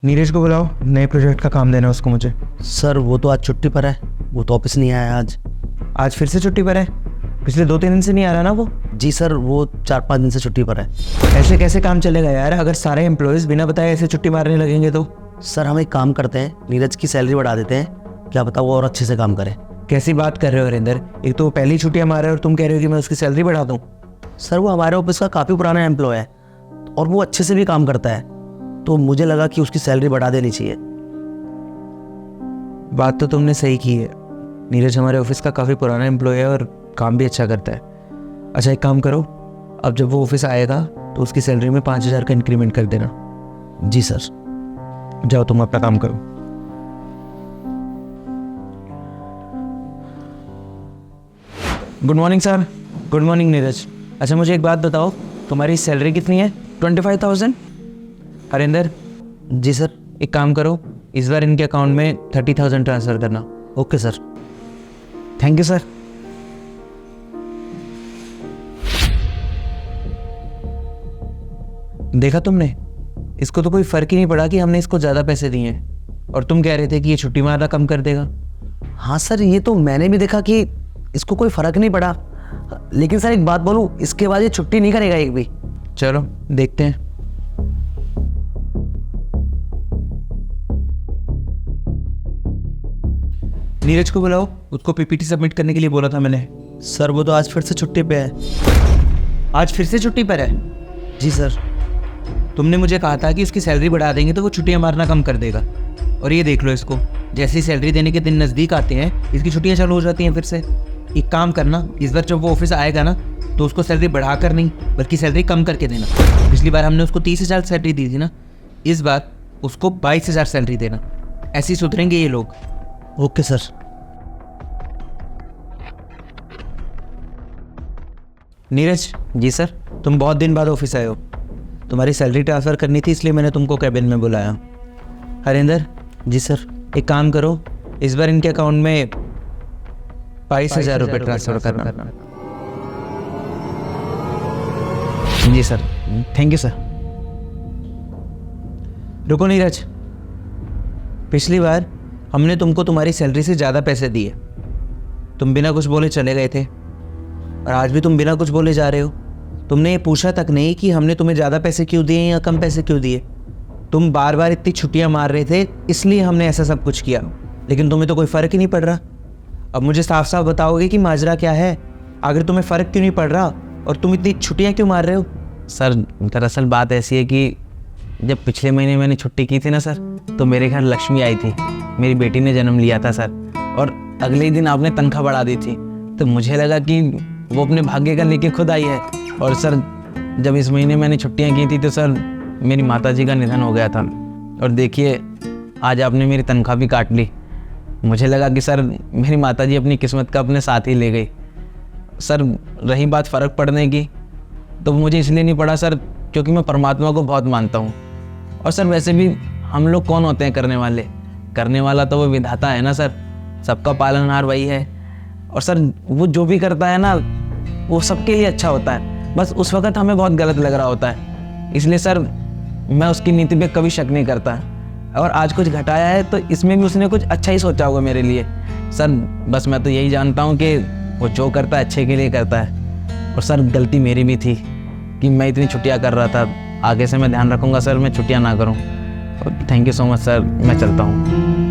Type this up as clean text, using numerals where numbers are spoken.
नीरज को बुलाओ, नए प्रोजेक्ट का काम देना है उसको मुझे। सर वो तो आज छुट्टी पर है, वो तो ऑफिस नहीं आया आज। आज फिर से छुट्टी पर है? पिछले 2-3 दिन से नहीं आ रहा ना वो? जी सर, वो 4-5 दिन से छुट्टी पर है। ऐसे कैसे काम चलेगा यार? अगर सारे एम्प्लॉयज़ बिना बताए ऐसे छुट्टी मारने लगेंगे तो? सर हम एक काम करते हैं, नीरज की सैलरी बढ़ा देते हैं, क्या पता वो और अच्छे से काम करे। कैसी बात कर रहे हो हरिंदर? एक तो वो पहली छुट्टियाँ मार रहा है और तुम कह रहे हो कि मैं उसकी सैलरी बढ़ा दूँ? सर वो हमारे ऑफिस का काफ़ी पुराना एम्प्लॉय है और वो अच्छे से भी काम करता है, तो मुझे लगा कि उसकी सैलरी बढ़ा देनी चाहिए। बात तो तुमने सही की है। नीरज हमारे ऑफिस का काफ़ी पुराना एम्प्लॉय है और काम भी अच्छा करता है। अच्छा एक काम करो, अब जब वो ऑफिस आएगा तो उसकी सैलरी में 5,000 का इंक्रीमेंट कर देना। जी सर। जाओ तुम अपना काम करो। Good morning sir. Good morning Neeraj. अच्छा मुझे एक बात बताओ, तुम्हारी सैलरी कितनी है? 25,000। हरिंदर। जी सर। एक काम करो, इस बार इनके अकाउंट में 30,000 ट्रांसफ़र करना। Okay sir. Thank you sir. देखा तुमने, इसको तो कोई फ़र्क ही नहीं पड़ा कि हमने इसको ज़्यादा पैसे दिए हैं, और तुम कह रहे थे कि ये छुट्टी मारना कम कर देगा। हाँ सर, ये तो मैंने भी देखा कि इसको कोई फ़र्क नहीं पड़ा, लेकिन सर एक बात बोलूँ, इसके बाद ये छुट्टी नहीं करेगा एक भी। चलो देखते हैं। नीरज को बुलाओ, उसको पीपीटी सबमिट करने के लिए बोला था मैंने। सर वो तो आज फिर से छुट्टी पे है। आज फिर से छुट्टी पर है? जी सर। तुमने मुझे कहा था कि उसकी सैलरी बढ़ा देंगे तो वो छुट्टियां मारना कम कर देगा, और ये देख लो इसको, जैसे ही सैलरी देने के दिन नज़दीक आते हैं इसकी छुट्टियां चालू हो जाती हैं फिर से। एक काम करना, इस बार जब वो ऑफिस आएगा ना तो उसको सैलरी बढ़ाकर नहीं बल्कि सैलरी कम करके देना। पिछली बार हमने उसको 30,000 सैलरी दी थी ना, इस बार उसको 22,000 सैलरी देना। ऐसे ही सुधरेंगे ये लोग। Okay sir. नीरज। जी सर। तुम बहुत दिन बाद ऑफिस आए हो, तुम्हारी सैलरी ट्रांसफ़र करनी थी इसलिए मैंने तुमको कैबिन में बुलाया। हरिंदर। जी सर। एक काम करो, इस बार इनके अकाउंट में 22,000 रुपये ट्रांसफ़र करना। जी सर। Thank you sir. रुको नीरज, पिछली बार हमने तुमको तुम्हारी सैलरी से ज़्यादा पैसे दिए, तुम बिना कुछ बोले चले गए थे, और आज भी तुम बिना कुछ बोले जा रहे हो। तुमने ये पूछा तक नहीं कि हमने तुम्हें ज़्यादा पैसे क्यों दिए या कम पैसे क्यों दिए। तुम बार बार इतनी छुट्टियां मार रहे थे इसलिए हमने ऐसा सब कुछ किया, लेकिन तुम्हें तो कोई फ़र्क ही नहीं पड़ रहा। अब मुझे साफ साफ बताओगे कि माजरा क्या है? अगर तुम्हें फ़र्क क्यों नहीं पड़ रहा और तुम इतनी छुट्टियां क्यों मार रहे हो? सर दरअसल बात ऐसी है कि जब पिछले महीने मैंने छुट्टी की थी ना सर, तो मेरे घर लक्ष्मी आई थी, मेरी बेटी ने जन्म लिया था सर, और अगले ही दिन आपने तनख्वाह बढ़ा दी थी, तो मुझे लगा कि वो अपने भाग्य का लेके खुद आई है। और सर जब इस महीने मैंने छुट्टियां की थी तो सर मेरी माताजी का निधन हो गया था, और देखिए आज आपने मेरी तनख्वाह भी काट ली। मुझे लगा कि सर मेरी माताजी अपनी किस्मत का अपने साथ ही ले गई। सर रही बात फ़र्क पड़ने की, तो मुझे इसलिए नहीं पड़ा सर क्योंकि मैं परमात्मा को बहुत मानता हूँ, और सर वैसे भी हम लोग कौन होते हैं करने वाले? करने वाला तो वो विधाता है ना सर, सबका पालनहार वही है। और सर वो जो भी करता है ना वो सबके लिए अच्छा होता है, बस उस वक्त हमें बहुत गलत लग रहा होता है, इसलिए सर मैं उसकी नीति पे कभी शक नहीं करता। और आज कुछ घटाया है तो इसमें भी उसने कुछ अच्छा ही सोचा होगा मेरे लिए। सर बस मैं तो यही जानता हूँ कि वो जो करता है अच्छे के लिए करता है। और सर गलती मेरी भी थी कि मैं इतनी छुट्टियाँ कर रहा था, आगे से मैं ध्यान रखूँगा सर, मैं छुट्टियाँ ना करूँ। Thank you so much sir, मैं चलता हूँ।